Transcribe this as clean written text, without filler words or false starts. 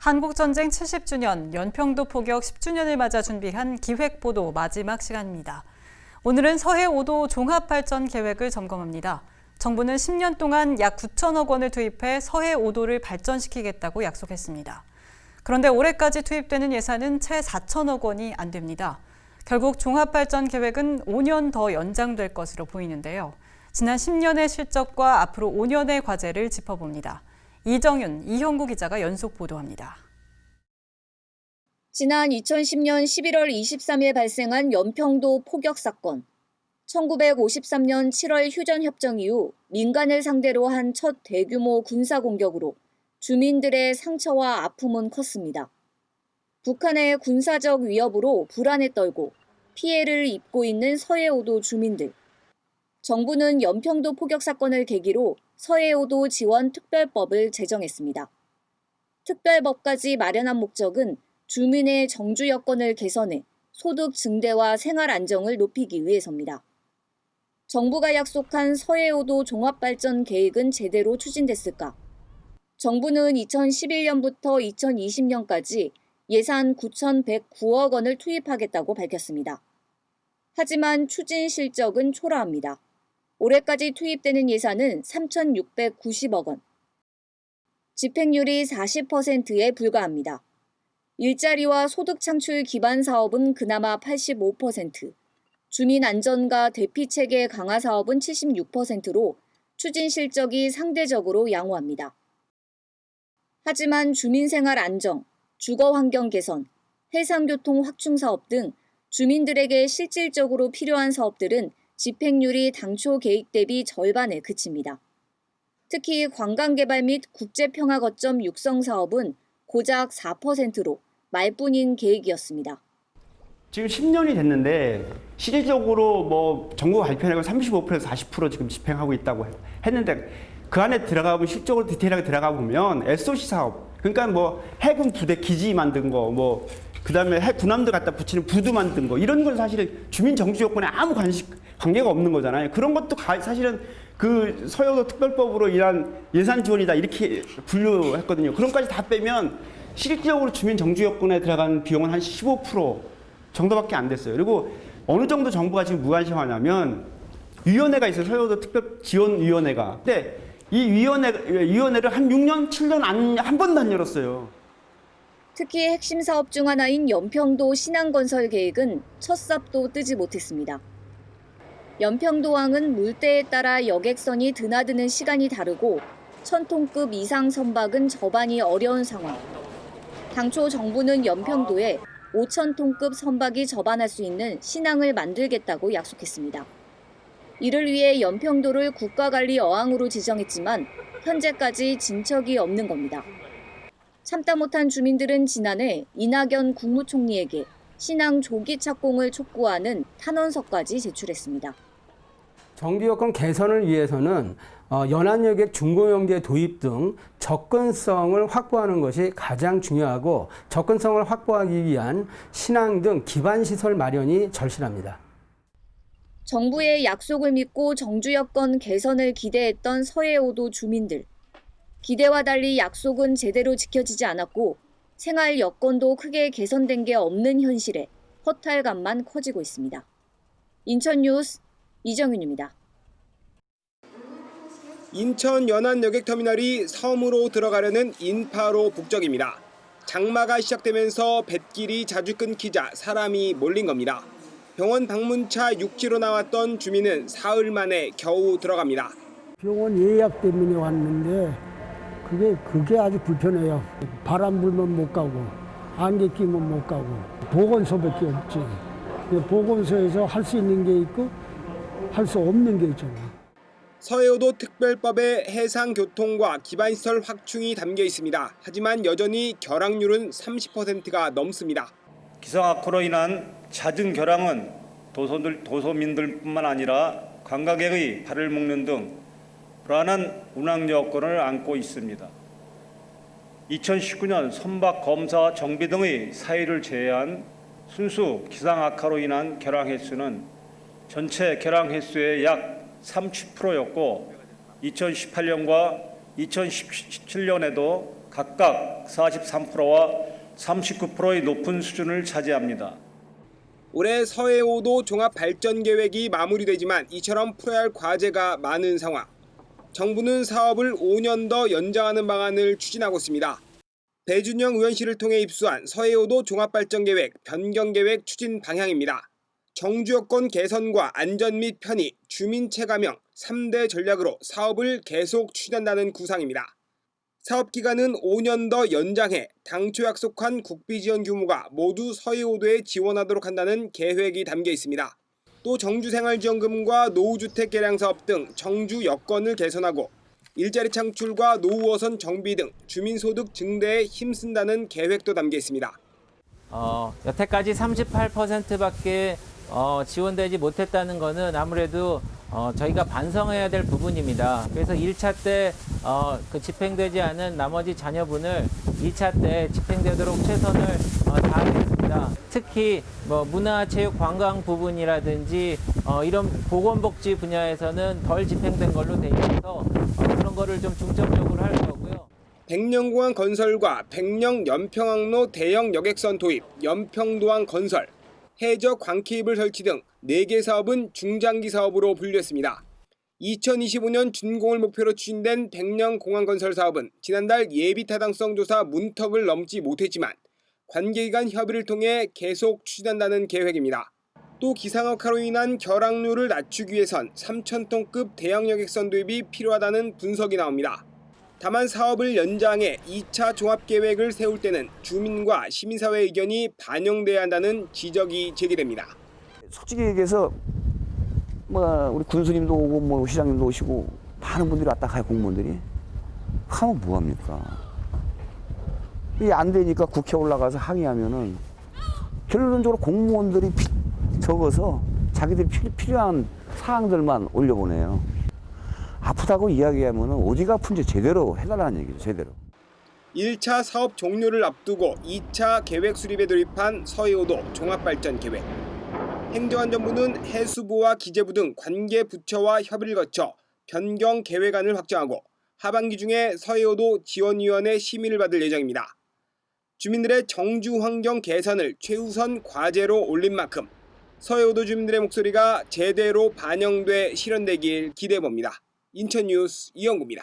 한국전쟁 70주년, 연평도 포격 10주년을 맞아 준비한 기획보도 마지막 시간입니다. 오늘은 서해 5도 종합발전 계획을 점검합니다. 정부는 10년 동안 약 9천억 원을 투입해 서해 5도를 발전시키겠다고 약속했습니다. 그런데 올해까지 투입되는 예산은 채 4천억 원이 안 됩니다. 결국 종합발전 계획은 5년 더 연장될 것으로 보이는데요. 지난 10년의 실적과 앞으로 5년의 과제를 짚어봅니다. 이정윤, 이형구 기자가 연속 보도합니다. 지난 2010년 11월 23일 발생한 연평도 포격 사건. 1953년 7월 휴전협정 이후 민간을 상대로 한 첫 대규모 군사공격으로 주민들의 상처와 아픔은 컸습니다. 북한의 군사적 위협으로 불안에 떨고 피해를 입고 있는 서해 5도 주민들. 정부는 연평도 포격 사건을 계기로 서해 5도 지원 특별법을 제정했습니다. 특별법까지 마련한 목적은 주민의 정주 여건을 개선해 소득 증대와 생활 안정을 높이기 위해서입니다. 정부가 약속한 서해 5도 종합발전 계획은 제대로 추진됐을까? 정부는 2011년부터 2020년까지 예산 9,109억 원을 투입하겠다고 밝혔습니다. 하지만 추진 실적은 초라합니다. 올해까지 투입되는 예산은 3,690억 원. 집행률이 40%에 불과합니다. 일자리와 소득 창출 기반 사업은 그나마 85%, 주민 안전과 대피 체계 강화 사업은 76%로 추진 실적이 상대적으로 양호합니다. 하지만 주민 생활 안정, 주거 환경 개선, 해상교통 확충 사업 등 주민들에게 실질적으로 필요한 사업들은 집행률이 당초 계획 대비 절반에 그칩니다. 특히 관광개발 및 국제평화 거점 육성 사업은 고작 4%로 말뿐인 계획이었습니다. 지금 10년이 됐는데 실질적으로 정부가 발표한 걸 35%에서 40% 지금 집행하고 있다고 했는데 그 안에 들어가보면 실적으로 디테일하게 들어가 보면 SOC 사업, 그러니까 해군 부대 기지 만든 거, 그다음에 군함들 갖다 붙이는 부두 만든 거, 이런 건 사실 주민 정주 요건에 아무 관계가 없는 거잖아요. 그런 것도 사실은 그 서해 5도 특별법으로 인한 예산 지원이다 이렇게 분류했거든요. 그런 것까지 다 빼면 실질적으로 주민 정주 여건에 들어간 비용은 한 15% 정도밖에 안 됐어요. 그리고 어느 정도 정부가 지금 무관심하냐면 위원회가 있어요. 서해 5도 특별 지원위원회가. 근데 이 위원회를 한 6년, 7년 한 번도 안 열었어요. 특히 핵심 사업 중 하나인 연평도 신항건설 계획은 첫 삽도 뜨지 못했습니다. 연평도항은 물때에 따라 여객선이 드나드는 시간이 다르고 1,000톤급 이상 선박은 접안이 어려운 상황. 당초 정부는 연평도에 5,000톤급 선박이 접안할 수 있는 신항을 만들겠다고 약속했습니다. 이를 위해 연평도를 국가관리 어항으로 지정했지만 현재까지 진척이 없는 겁니다. 참다 못한 주민들은 지난해 이낙연 국무총리에게 신항 조기 착공을 촉구하는 탄원서까지 제출했습니다. 정비 여건 개선을 위해서는 연안여객 중고용기의 도입 등 접근성을 확보하는 것이 가장 중요하고 접근성을 확보하기 위한 신항 등 기반시설 마련이 절실합니다. 정부의 약속을 믿고 정주 여건 개선을 기대했던 서해 5도 주민들. 기대와 달리 약속은 제대로 지켜지지 않았고 생활 여건도 크게 개선된 게 없는 현실에 허탈감만 커지고 있습니다. 인천 뉴스 이정윤입니다. 인천 연안여객터미널이 섬으로 들어가려는 인파로 북적입니다. 장마가 시작되면서 뱃길이 자주 끊기자 사람이 몰린 겁니다. 병원 방문차 육지로 나왔던 주민은 사흘 만에 겨우 들어갑니다. 병원 예약 때문에 왔는데 그게 아주 불편해요. 바람 불면 못 가고 안개 끼면 못 가고 보건소밖에 없지. 보건소에서 할 수 있는 게 있고 할 수 없는 게 있잖아요. 서해 5도 특별법에 해상교통과 기반시설 확충이 담겨 있습니다. 하지만 여전히 결항률은 30%가 넘습니다. 기상 악화로 인한 잦은 결항은 도소민들뿐만 아니라 관광객의 발을 묶는 등 불안한 운항 여건을 안고 있습니다. 2019년 선박 검사 정비 등의 사유를 제외한 순수 기상 악화로 인한 결항 횟수는 전체 결항 횟수의 약 30%였고 2018년과 2017년에도 각각 43%와 39%의 높은 수준을 차지합니다. 올해 서해5도 종합발전계획이 마무리되지만 이처럼 풀어야 할 과제가 많은 상황. 정부는 사업을 5년 더 연장하는 방안을 추진하고 있습니다. 배준영 의원실을 통해 입수한 서해5도 종합발전계획 변경계획 추진 방향입니다. 정주 여건 개선과 안전 및 편의, 주민 체감형 3대 전략으로 사업을 계속 추진한다는 구상입니다. 사업 기간은 5년 더 연장해 당초 약속한 국비 지원 규모가 모두 서해5도에 지원하도록 한다는 계획이 담겨 있습니다. 또 정주생활지원금과 노후주택 개량 사업 등 정주 여건을 개선하고 일자리 창출과 노후어선 정비 등 주민소득 증대에 힘쓴다는 계획도 담겨 있습니다. 여태까지 38%밖에 지원되지 못했다는 것은 아무래도 저희가 반성해야 될 부분입니다. 그래서 1차 때 그 집행되지 않은 나머지 잔여분을 2차 때 집행되도록 최선을 다하겠습니다. 특히 문화, 체육, 관광 부분이라든지 이런 보건복지 분야에서는 덜 집행된 걸로 돼 있어서 그런 거를 좀 중점적으로 할 거고요. 백령공항 건설과 백령 연평항로 대형 여객선 도입, 연평도항 건설, 해저 광케이블 설치 등 4개 사업은 중장기 사업으로 분류했습니다. 2025년 준공을 목표로 추진된 백령공항 건설 사업은 지난달 예비 타당성 조사 문턱을 넘지 못했지만 관계기관 협의를 통해 계속 추진한다는 계획입니다. 또 기상악화로 인한 결항률을 낮추기 위해선 3,000톤급 대형 여객선 도입이 필요하다는 분석이 나옵니다. 다만 사업을 연장해 2차 종합계획을 세울 때는 주민과 시민사회 의견이 반영돼야 한다는 지적이 제기됩니다. 솔직히 얘기해서 우리 군수님도 오고 시장님도 오시고 많은 분들이 왔다 가요. 공무원들이 하면 뭐합니까? 이게 안 되니까 국회 올라가서 항의하면은 결론적으로 공무원들이 적어서 자기들이 필요한 사항들만 올려보내요. 아프다고 이야기하면은 어디가 아픈지 제대로 해달라는 얘기죠. 제대로. 1차 사업 종료를 앞두고 2차 계획 수립에 돌입한 서해5도 종합발전계획. 행정안전부는 해수부와 기재부 등 관계 부처와 협의를 거쳐 변경 계획안을 확정하고 하반기 중에 서해5도 지원위원회 심의를 받을 예정입니다. 주민들의 정주 환경 개선을 최우선 과제로 올린 만큼 서해5도 주민들의 목소리가 제대로 반영돼 실현되길 기대해봅니다. 인천뉴스 이영구입니다.